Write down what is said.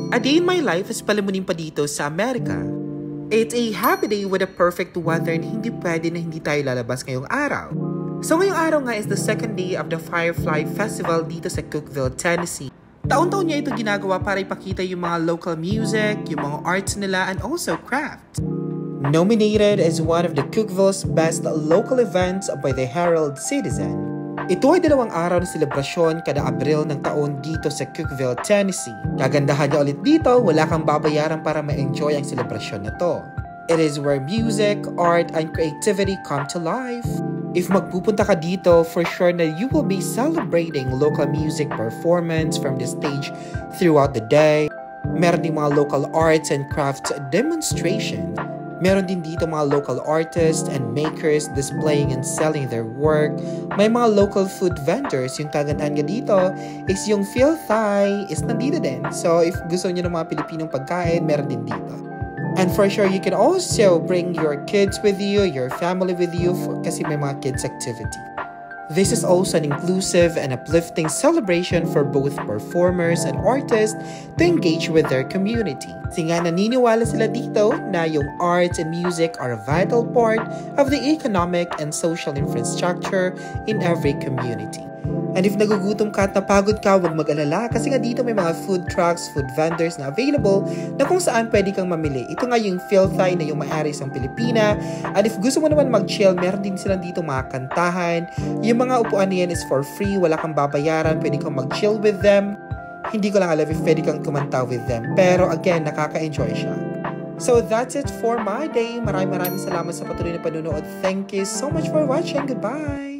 A day in my life is palamunin pa dito sa Amerika. It's a happy day with a perfect weather na hindi pwede na hindi tayo lalabas ngayong araw. So ngayong araw nga is the second day of the Firefly Festival dito sa Cookeville, Tennessee. Taon-taon niya ito ginagawa para ipakita yung mga local music, yung mga arts nila, and also craft. Nominated as one of the Cookeville's best local events by the Herald Citizen. Ito ay 2 araw na selebrasyon kada Abril ng taon dito sa Cookeville, Tennessee. Kagandahan niya ulit dito, wala kang babayaran para ma-enjoy ang selebrasyon na to. It is where music, art, and creativity come to life. If magpupunta ka dito, for sure na you will be celebrating local music performance from the stage throughout the day. Meron din mga local arts and crafts demonstration. Meron din dito mga local artists and makers displaying and selling their work. May mga local food vendors. Yung kagandahan nga dito is yung Phil Thai is nandito din. So if gusto niyo ng mga Pilipinong pagkain, meron din dito. And for sure, you can also bring your kids with you, your family with you kasi may mga kids activity. This is also an inclusive and uplifting celebration for both performers and artists to engage with their community. Kasi nga naniniwala sila dito na yung arts and music are a vital part of the economic and social infrastructure in every community. And if nagugutom ka at napagod ka, huwag mag-alala kasi nga dito may mga food trucks, food vendors na available na kung saan pwede kang mamili. Ito nga yung Phil Thai na yung may-ari sa Pilipina. And if gusto mo naman mag-chill, meron din silang dito mga kantahan. Yung mga upuan niyan is for free, wala kang babayaran, pwede kang mag-chill with them. Hindi ko lang alam if pwede kang kumanta with them. Pero again, nakaka-enjoy siya. So that's it for my day. Maraming salamat sa patuloy na panunood. Thank you so much for watching. Goodbye!